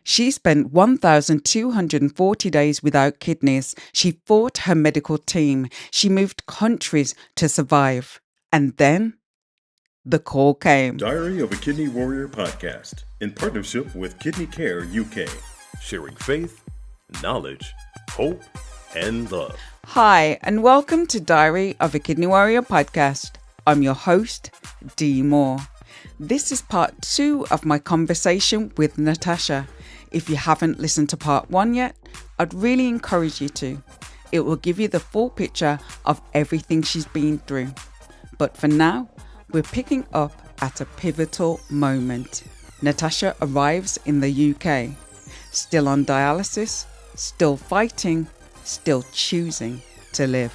She spent 1,240 days without kidneys. She fought her medical team. She moved countries to survive. And then the call came. Diary of a Kidney Warrior podcast in partnership with Kidney Care UK, sharing faith, knowledge, hope, and love. Hi, and welcome to Diary of a Kidney Warrior podcast. I'm your host, Dee Moore. This is part 2 of my conversation with Natasja. If you haven't listened to part 1 yet, I'd really encourage you to. It will give you the full picture of everything she's been through. But for now, we're picking up at a pivotal moment. Natasja arrives in the UK, still on dialysis, still fighting, still choosing to live.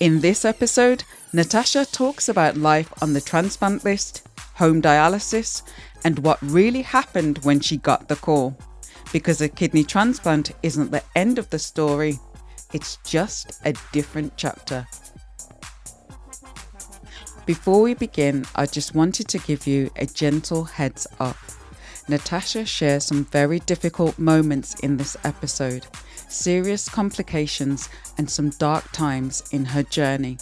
In this episode, Natasja talks about life on the transplant list, home dialysis, and what really happened when she got the call. Because a kidney transplant isn't the end of the story, it's just a different chapter. Before we begin, I just wanted to give you a gentle heads up. Natasja shares some very difficult moments in this episode, serious complications, and some dark times in her journey.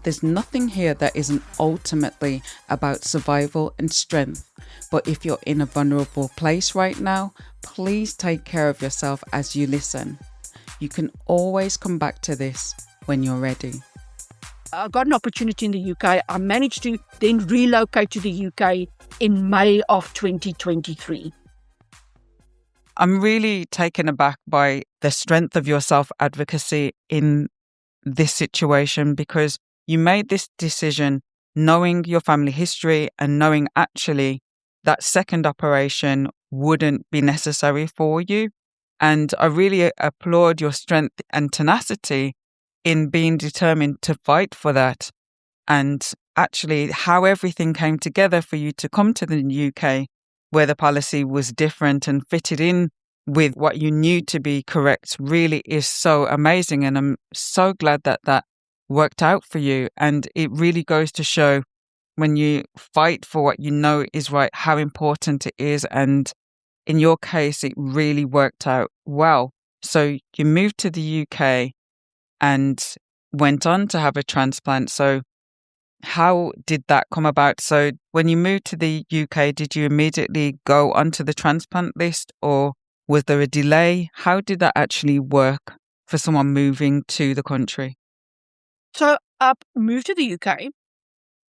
There's nothing here that isn't ultimately about survival and strength, but if you're in a vulnerable place right now, please take care of yourself as you listen. You can always come back to this when you're ready. I got an opportunity in the UK. I managed to then relocate to the UK in May of 2023. I'm really taken aback by the strength of your self-advocacy in this situation, because you made this decision knowing your family history and knowing actually that second operation wouldn't be necessary for you. And I really applaud your strength and tenacity in being determined to fight for that. And actually how everything came together for you to come to the UK, where the policy was different and fitted in with what you knew to be correct, really is so amazing. And I'm so glad that that worked out for you. And it really goes to show when you fight for what you know is right, how important it is. And in your case, it really worked out well. So you moved to the UK and went on to have a transplant. So how did that come about? So when you moved to the UK, did you immediately go onto the transplant list, or was there a delay? How did that actually work for someone moving to the country? So I moved to the UK.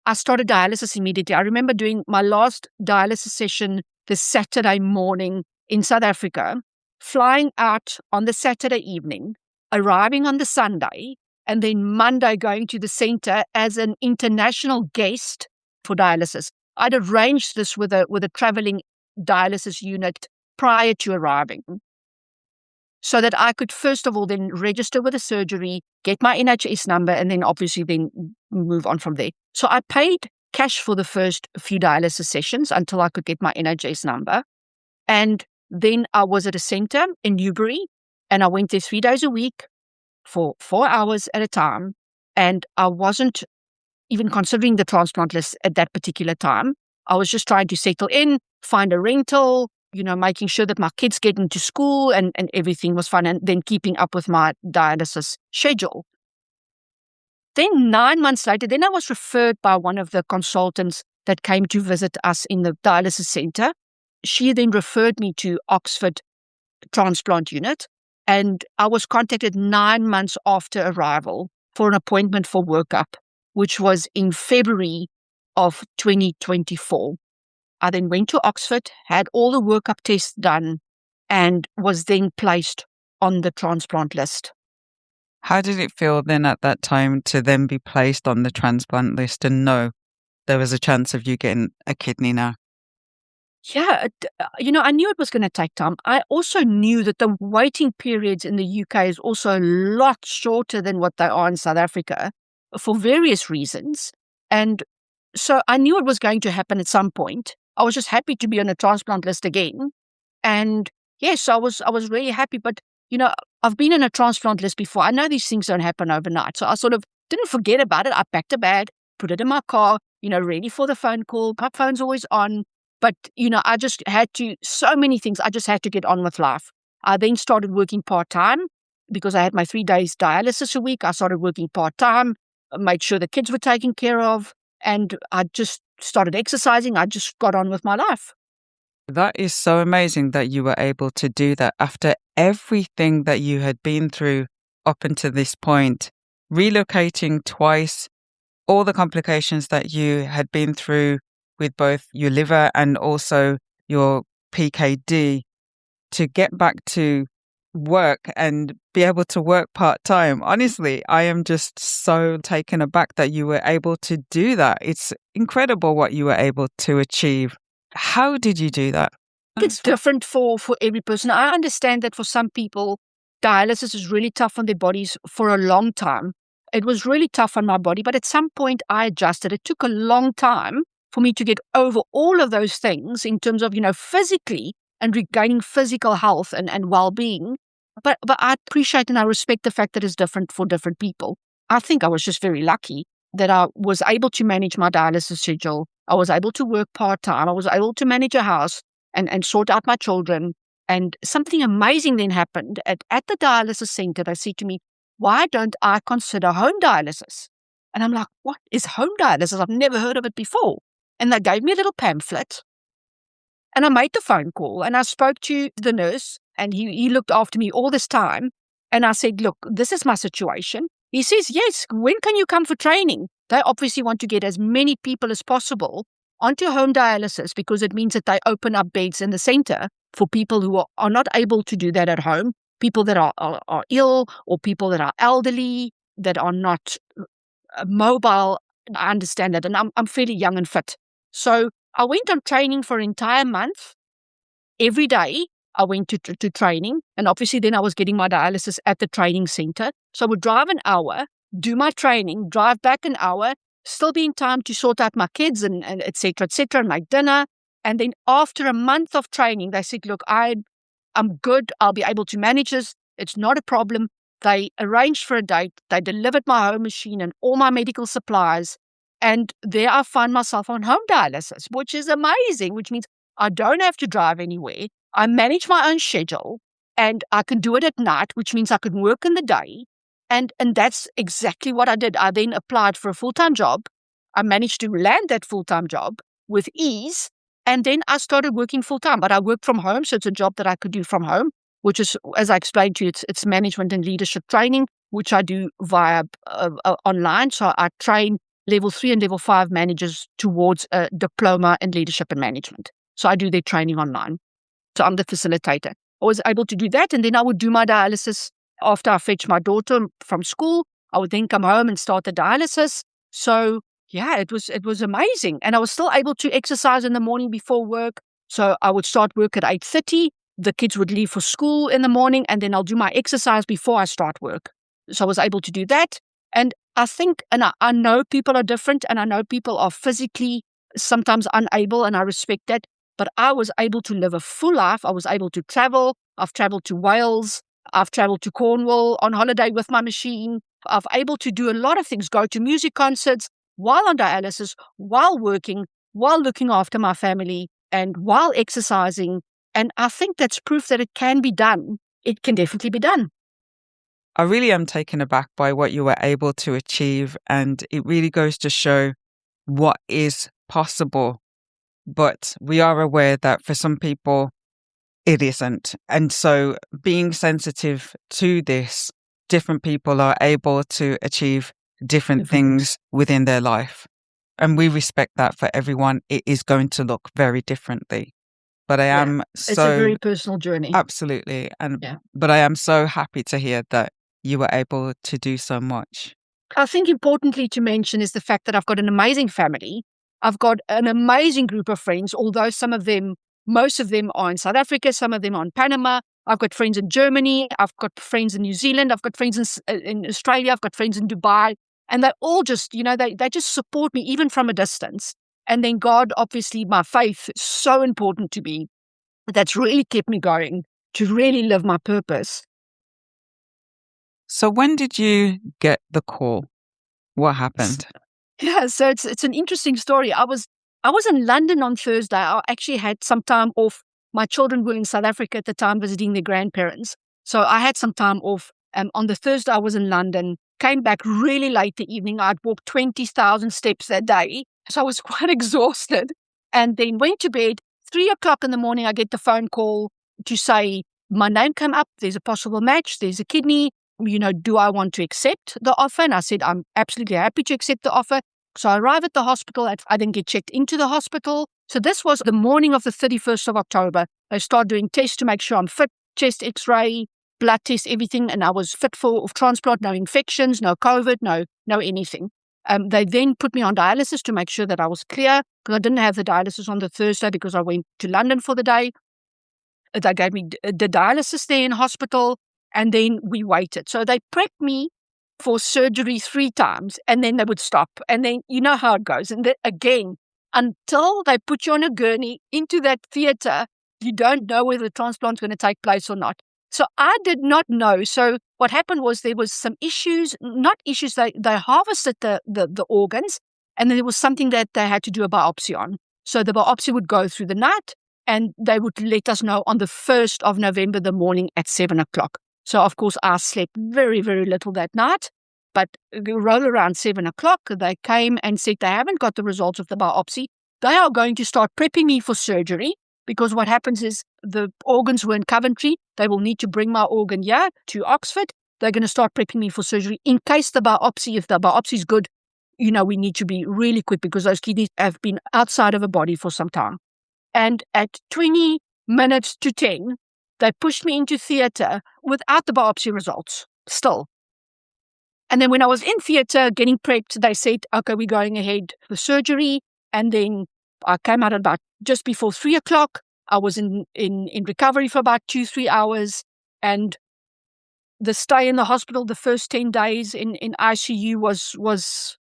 I started dialysis immediately. I remember doing my last dialysis session the Saturday morning in South Africa, flying out on the Saturday evening, arriving on the Sunday, and then Monday going to the center as an international guest for dialysis. I'd arranged this with a traveling dialysis unit prior to arriving, so that I could first of all then register with the surgery, get my NHS number, and then obviously then move on from there. So I paid cash for the first few dialysis sessions until I could get my NHS number. And then I was at a center in Newbury, and I went there 3 days a week for 4 hours at a time. And I wasn't even considering the transplant list at that particular time. I was just trying to settle in, find a rental, making sure that my kids get into school and everything was fine, and then keeping up with my dialysis schedule. Then 9 months later, then I was referred by one of the consultants that came to visit us in the dialysis center. She then referred me to Oxford Transplant Unit, and I was contacted 9 months after arrival for an appointment for workup, which was in February of 2024. I then went to Oxford, had all the workup tests done, and was then placed on the transplant list. How did it feel then at that time to then be placed on the transplant list and know there was a chance of you getting a kidney now? Yeah, I knew it was going to take time. I also knew that the waiting periods in the UK is also a lot shorter than what they are in South Africa for various reasons. And so I knew it was going to happen at some point. I was just happy to be on a transplant list again. And yes, I was really happy. But, I've been on a transplant list before. I know these things don't happen overnight. So I sort of didn't forget about it. I packed a bag, put it in my car, ready for the phone call. My phone's always on. But, I just had to, so many things, I just had to get on with life. I then started working part-time because I had my 3 days dialysis a week. I started working part-time, made sure the kids were taken care of, and I just started exercising. I just got on with my life. That is so amazing that you were able to do that after everything that you had been through up until this point, relocating twice, all the complications that you had been through with both your liver and also your PKD, to get back to work and be able to work part-time. Honestly, I am just so taken aback that you were able to do that. It's incredible what you were able to achieve. How did you do that? It's different for every person. I understand that for some people, dialysis is really tough on their bodies for a long time. It was really tough on my body, but at some point I adjusted. It took a long time for me to get over all of those things in terms of, physically and regaining physical health and well-being. But I appreciate and I respect the fact that it's different for different people. I think I was just very lucky that I was able to manage my dialysis schedule. I was able to work part-time. I was able to manage a house and sort out my children. And something amazing then happened. At the dialysis center, they said to me, why don't I consider home dialysis? And I'm like, what is home dialysis? I've never heard of it before. And they gave me a little pamphlet. And I made the phone call and I spoke to the nurse, and he looked after me all this time. And I said, look, this is my situation. He says, yes, when can you come for training? They obviously want to get as many people as possible onto home dialysis because it means that they open up beds in the center for people who are not able to do that at home, people that are ill or people that are elderly, that are not mobile. I understand that. And I'm fairly young and fit. So I went on training for an entire month. Every day I went to training. And obviously then I was getting my dialysis at the training center. So I would drive an hour, do my training, drive back an hour, still be in time to sort out my kids and et cetera, and make dinner. And then after a month of training, they said, look, I'm good. I'll be able to manage this. It's not a problem. They arranged for a date. They delivered my home machine and all my medical supplies. And there I find myself on home dialysis, which is amazing, which means I don't have to drive anywhere. I manage my own schedule and I can do it at night, which means I can work in the day. And that's exactly what I did. I then applied for a full-time job. I managed to land that full-time job with ease. And then I started working full-time, but I work from home. So it's a job that I could do from home, which is, as I explained to you, it's management and leadership training, which I do via online. So I train level 3 and level 5 managers towards a diploma in leadership and management. So I do their training online. So I'm the facilitator. I was able to do that. And then I would do my dialysis after I fetch my daughter from school. I would then come home and start the dialysis. So yeah, it was amazing. And I was still able to exercise in the morning before work. So I would start work at 8:30. The kids would leave for school in the morning, and then I'll do my exercise before I start work. So I was able to do that. And I think, and I know people are different, and I know people are physically sometimes unable, and I respect that. But I was able to live a full life. I was able to travel. I've traveled to Wales. I've traveled to Cornwall on holiday with my machine. I've able to do a lot of things, go to music concerts while on dialysis, while working, while looking after my family, and while exercising. And I think that's proof that it can be done. It can definitely be done. I really am taken aback by what you were able to achieve, and it really goes to show what is possible. But we are aware that for some people, it isn't. And so being sensitive to this, different people are able to achieve different things within their life. And we respect that for everyone. It is going to look very differently. But I am It's a very personal journey. Absolutely. But I am so happy to hear that you were able to do so much. I think importantly to mention is the fact that I've got an amazing family. I've got an amazing group of friends, although most of them are in South Africa, some of them are in Panama. I've got friends in Germany. I've got friends in New Zealand. I've got friends in Australia. I've got friends in Dubai. And they all just, they just support me even from a distance. And then God, obviously, my faith is so important to me. That's really kept me going to really live my purpose. So when did you get the call? What happened? Yeah, so it's an interesting story. I was I was in London on Thursday. I actually had some time off. My children were in South Africa at the time visiting their grandparents. So I had some time off. On the Thursday, I was in London, came back really late the evening. I'd walked 20,000 steps that day. So I was quite exhausted. And then went to bed. 3:00 in the morning, I get the phone call to say, my name came up. There's a possible match. There's a kidney. Do I want to accept the offer? And I said, I'm absolutely happy to accept the offer. So I arrive at the hospital. I didn't get checked into the hospital. So this was the morning of the 31st of October. They start doing tests to make sure I'm fit, chest x-ray, blood test, everything. And I was fit for transplant, no infections, no COVID, no anything. They then put me on dialysis to make sure that I was clear, because I didn't have the dialysis on the Thursday because I went to London for the day. They gave me the dialysis there in hospital, and then we waited. So they prepped me for surgery 3 times, and then they would stop. And then you know how it goes. And then again, until they put you on a gurney into that theatre, you don't know whether the transplant's going to take place or not. So I did not know. So what happened was there was some issues, not issues, they harvested the organs, and then there was something that they had to do a biopsy on. So the biopsy would go through the night, and they would let us know on the 1st of November, the morning at 7:00. So, of course, I slept very, very little that night. But roll around 7:00, they came and said they haven't got the results of the biopsy. They are going to start prepping me for surgery, because what happens is the organs were in Coventry. They will need to bring my organ here to Oxford. They're going to start prepping me for surgery in case if the biopsy is good, we need to be really quick, because those kidneys have been outside of a body for some time. And at 20 minutes to 10, they pushed me into theatre without the biopsy results still. And then when I was in theatre getting prepped, they said, okay, we're going ahead for surgery. And then I came out at about just before 3:00. I was in recovery for about 2-3 hours. And the stay in the hospital, the first 10 days in ICU was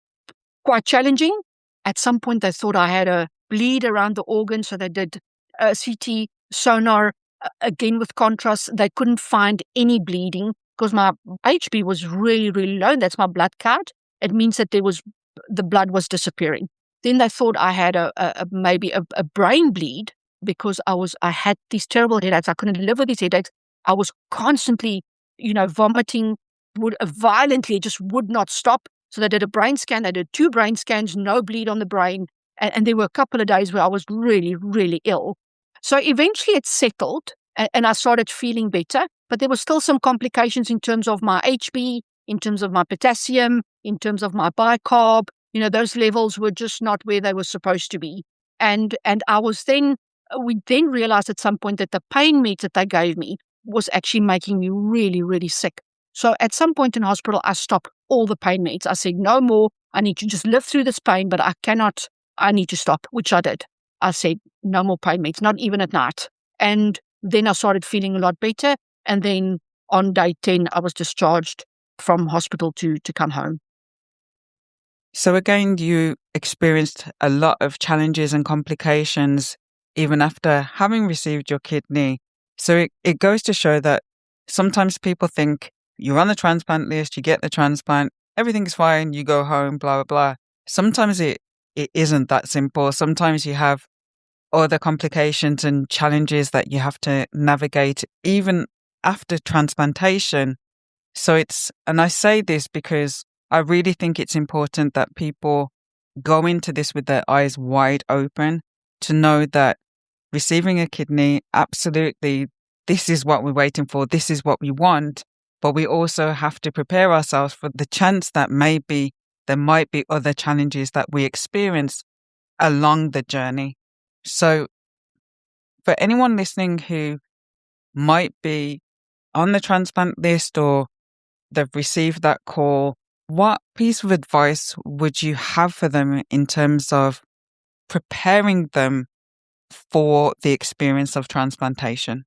quite challenging. At some point, they thought I had a bleed around the organ, so they did CT sonar, again with contrast. They couldn't find any bleeding because my HB was really, really low. That's my blood count. It means that the blood was disappearing. Then they thought I had maybe a brain bleed, because I had these terrible headaches. I couldn't live with these headaches. I was constantly, vomiting violently, just would not stop. So they did a brain scan. They did 2 brain scans, no bleed on the brain. And there were a couple of days where I was really, really ill. So eventually it settled and I started feeling better. But there were still some complications in terms of my HB, in terms of my potassium, in terms of my bicarb. Those levels were just not where they were supposed to be. And we then realized at some point that the pain meds that they gave me was actually making me really, really sick. So at some point in hospital, I stopped all the pain meds. I said, no more. I need to just live through this pain, but I need to stop, which I did. I said, no more pain meds, not even at night. And then I started feeling a lot better. And then on day 10, I was discharged from hospital to come home. So again, you experienced a lot of challenges and complications even after having received your kidney. So it goes to show that sometimes people think you're on the transplant list, you get the transplant, everything's fine, you go home, blah, blah, blah. Sometimes it isn't that simple. Sometimes you have other complications and challenges that you have to navigate even after transplantation. And I say this because I really think it's important that people go into this with their eyes wide open to know that receiving a kidney, absolutely, this is what we're waiting for, this is what we want, but we also have to prepare ourselves for the chance that maybe there might be other challenges that we experience along the journey. So for anyone listening who might be on the transplant list or they've received that call, what piece of advice would you have for them in terms of preparing them for the experience of transplantation?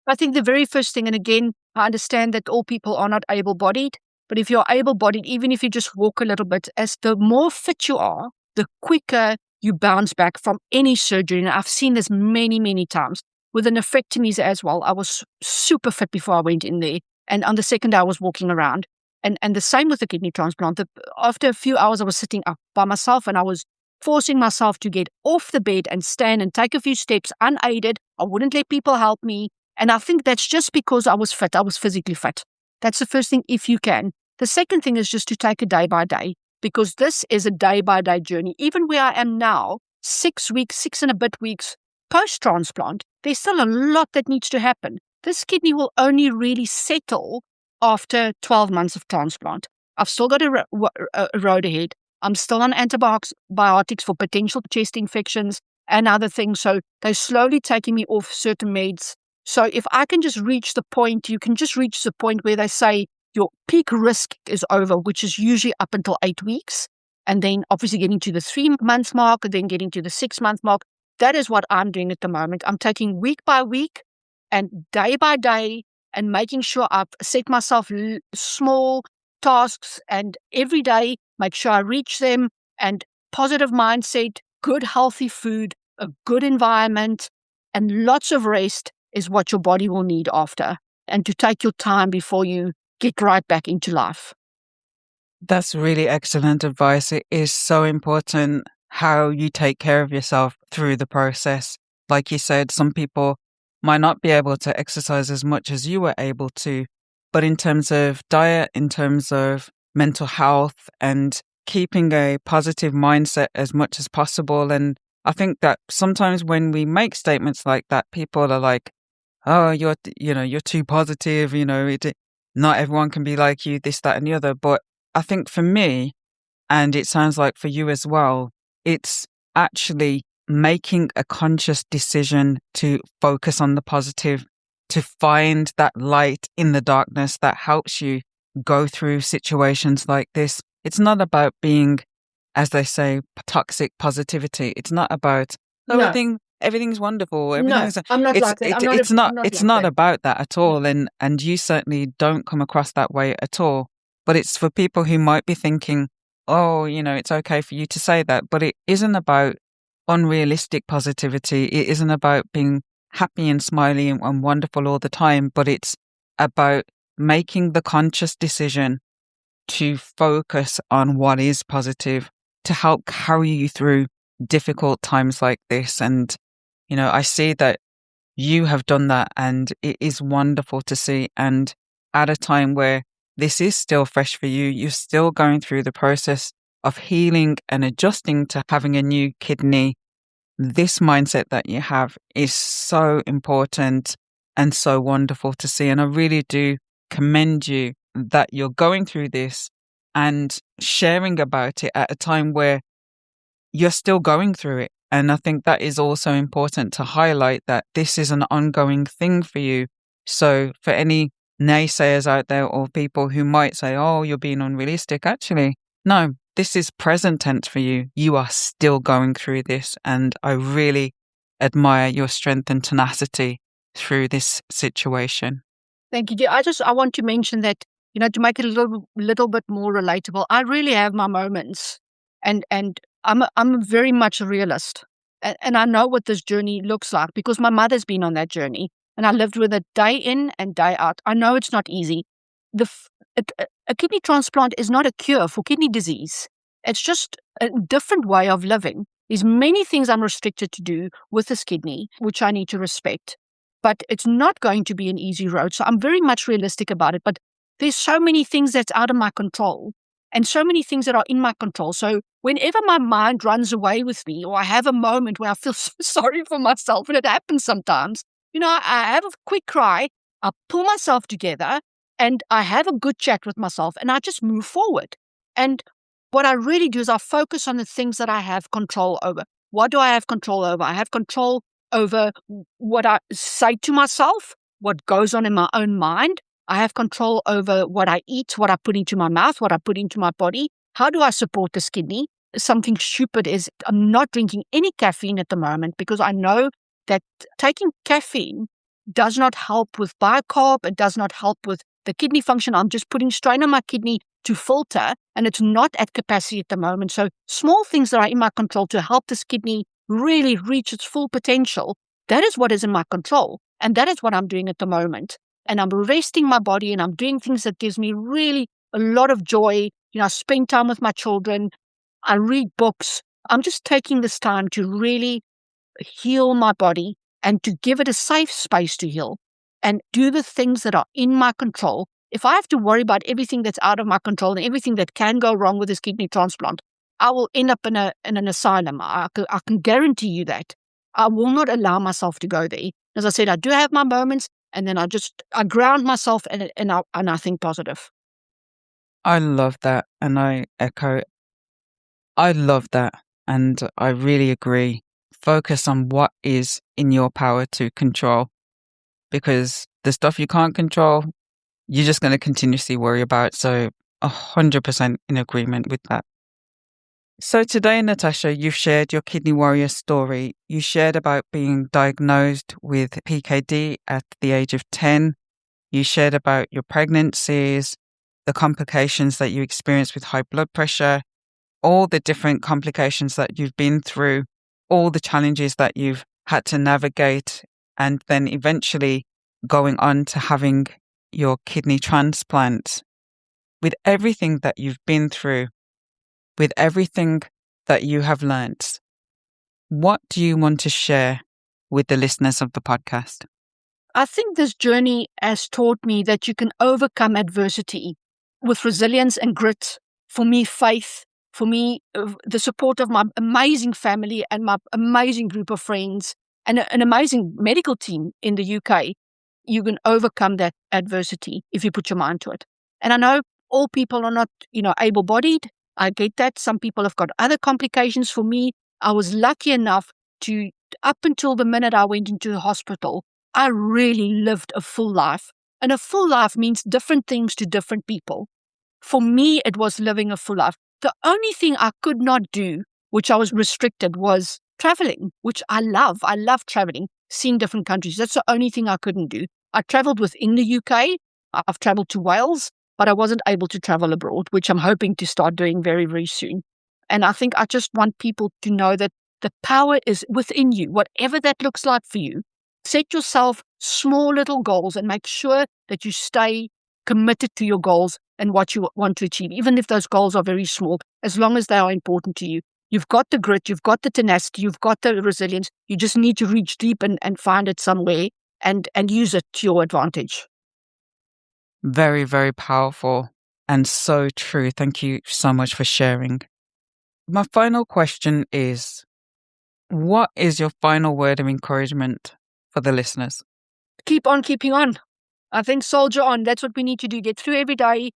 I think the very first thing, and again, I understand that all people are not able-bodied, but if you're able-bodied, even if you just walk a little bit, as the more fit you are, the quicker you bounce back from any surgery. And I've seen this many, many times with the nephrectomies as well. I was super fit before I went in there. And on the second day, I was walking around. And the same with the kidney transplant. After a few hours, I was sitting up by myself and I was forcing myself to get off the bed and stand and take a few steps unaided. I wouldn't let people help me. And I think that's just because I was fit. I was physically fit. That's the first thing, if you can. The second thing is just to take it day by day, because this is a day by day journey. Even where I am now, 6 weeks, 6 and a bit weeks post-transplant, there's still a lot that needs to happen. This kidney will only really settle after 12 months of transplant. I've still got a road ahead. I'm still on antibiotics for potential chest infections and other things. So they're slowly taking me off certain meds. So if I can just reach the point, you can just reach the point where they say your peak risk is over, which is usually up until 8 weeks. And then obviously getting to the 3-month mark, and then getting to the 6-month mark. That is what I'm doing at the moment. I'm taking week by week and day by day and making sure I've set myself small tasks, and every day make sure I reach them, and positive mindset, good healthy food, a good environment, and lots of rest is what your body will need after, and to take your time before you get right back into life. That's really excellent advice. It is so important how you take care of yourself through the process. Like you said, some people might not be able to exercise as much as you were able to, but in terms of diet, in terms of mental health, and keeping a positive mindset as much as possible. And I think that sometimes when we make statements like that, people are like, "Oh, you're too positive. Not everyone can be like you, this, that, and the other." But I think for me, and it sounds like for you as well, it's actually making a conscious decision to focus on the positive, to find that light in the darkness that helps you go through situations like this. It's not about being, as they say, toxic positivity. It's not about everything's wonderful. No, I'm not like that. It's not about that at all. And you certainly don't come across that way at all. But it's for people who might be thinking, oh, it's okay for you to say that. But it isn't about unrealistic positivity. It isn't about being happy and smiley and wonderful all the time. But it's about making the conscious decision to focus on what is positive, to help carry you through difficult times like this. And, I see that you have done that, and it is wonderful to see. And at a time where this is still fresh for you, you're still going through the process of healing and adjusting to having a new kidney. This mindset that you have is so important and so wonderful to see. And I really do commend you that you're going through this and sharing about it at a time where you're still going through it. And I think that is also important to highlight, that this is an ongoing thing for you. So for any naysayers out there, or people who might say, oh, you're being unrealistic, actually, no, this is present tense for you. You are still going through this. And I really admire your strength and tenacity through this situation. Thank you. I want to mention that, to make it a little bit more relatable, I really have my moments, and I'm very much a realist, and I know what this journey looks like because my mother's been on that journey, and I lived with it day in and day out. I know it's not easy. A kidney transplant is not a cure for kidney disease. It's just a different way of living. There's many things I'm restricted to do with this kidney, which I need to respect. But it's not going to be an easy road. So I'm very much realistic about it. But there's so many things that's out of my control and so many things that are in my control. So whenever my mind runs away with me, or I have a moment where I feel so sorry for myself, and it happens sometimes, I have a quick cry, I pull myself together, and I have a good chat with myself, and I just move forward. And what I really do is I focus on the things that I have control over. What do I have control over? I have control over what I say to myself, what goes on in my own mind. I have control over what I eat, what I put into my mouth, what I put into my body. How do I support this kidney? Something stupid is I'm not drinking any caffeine at the moment, because I know that taking caffeine does not help with bicarb. It does not help with the kidney function. I'm just putting strain on my kidney to filter, and it's not at capacity at the moment. So small things that are in my control to help this kidney really reach its full potential, that is what is in my control. And that is what I'm doing at the moment. And I'm resting my body, and I'm doing things that gives me really a lot of joy. I spend time with my children. I read books. I'm just taking this time to really heal my body and to give it a safe space to heal and do the things that are in my control. If I have to worry about everything that's out of my control and everything that can go wrong with this kidney transplant, I will end up in an asylum. I can guarantee you that. I will not allow myself to go there. As I said, I do have my moments, and then I ground myself and I think positive. I love that. And I echo, I love that. And I really agree. Focus on what is in your power to control, because the stuff you can't control, you're just going to continuously worry about. So 100% in agreement with that. So today, Natasja, you've shared your Kidney Warrior story. You shared about being diagnosed with PKD at the age of 10. You shared about your pregnancies, the complications that you experienced with high blood pressure, all the different complications that you've been through, all the challenges that you've had to navigate, and then eventually going on to having your kidney transplant. With everything that you've been through, with everything that you have learnt, what do you want to share with the listeners of the podcast? I think this journey has taught me that you can overcome adversity with resilience and grit. For me, faith. For me, the support of my amazing family and my amazing group of friends and an amazing medical team in the UK. You can overcome that adversity if you put your mind to it. And I know all people are not, able-bodied. I get that. Some people have got other complications. For me, I was lucky enough to, up until the minute I went into the hospital, I really lived a full life. And a full life means different things to different people. For me, it was living a full life. The only thing I could not do, which I was restricted, was traveling, which I love. I love traveling, seeing different countries. That's the only thing I couldn't do. I traveled within the UK. I've traveled to Wales, but I wasn't able to travel abroad, which I'm hoping to start doing very, very soon. And I think I just want people to know that the power is within you, whatever that looks like for you. Set yourself small little goals and make sure that you stay committed to your goals and what you want to achieve, even if those goals are very small, as long as they are important to you. You've got the grit, you've got the tenacity, you've got the resilience. You just need to reach deep and find it somewhere and use it to your advantage. Very, very powerful and so true. Thank you so much for sharing. My final question is, what is your final word of encouragement for the listeners? Keep on keeping on. I think soldier on. That's what we need to do. Get through every day.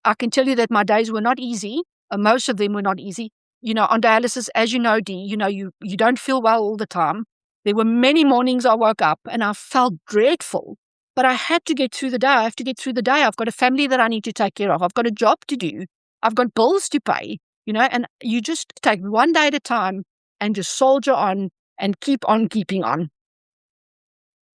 I can tell you that my days were not easy. Most of them were not easy. On dialysis, as you know, Dee, you don't feel well all the time. There were many mornings I woke up and I felt dreadful, but I had to get through the day. I have to get through the day. I've got a family that I need to take care of. I've got a job to do. I've got bills to pay, and you just take one day at a time and just soldier on and keep on keeping on.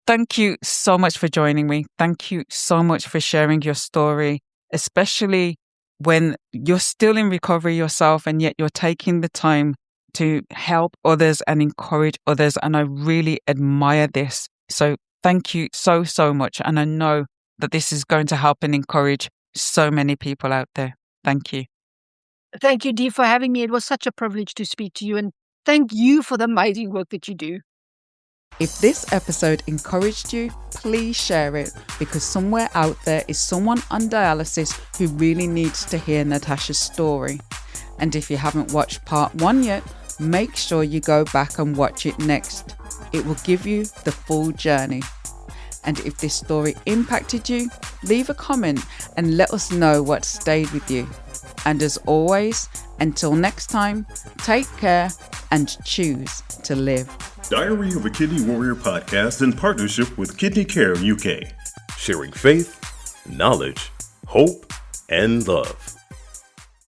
Thank you so much for joining me. Thank you so much for sharing your story, especially when you're still in recovery yourself and yet you're taking the time to help others and encourage others. And I really admire this. So thank you so, so much. And I know that this is going to help and encourage so many people out there. Thank you. Thank you, Dee, for having me. It was such a privilege to speak to you. And thank you for the amazing work that you do. If this episode encouraged you, please share it, because somewhere out there is someone on dialysis who really needs to hear Natasja's story. And if you haven't watched part 1 yet, make sure you go back and watch it next. It will give you the full journey. And if this story impacted you, leave a comment and let us know what stayed with you. And as always, until next time, take care and choose to live. Diary of a Kidney Warrior podcast in partnership with Kidney Care UK, sharing faith, knowledge, hope, and love.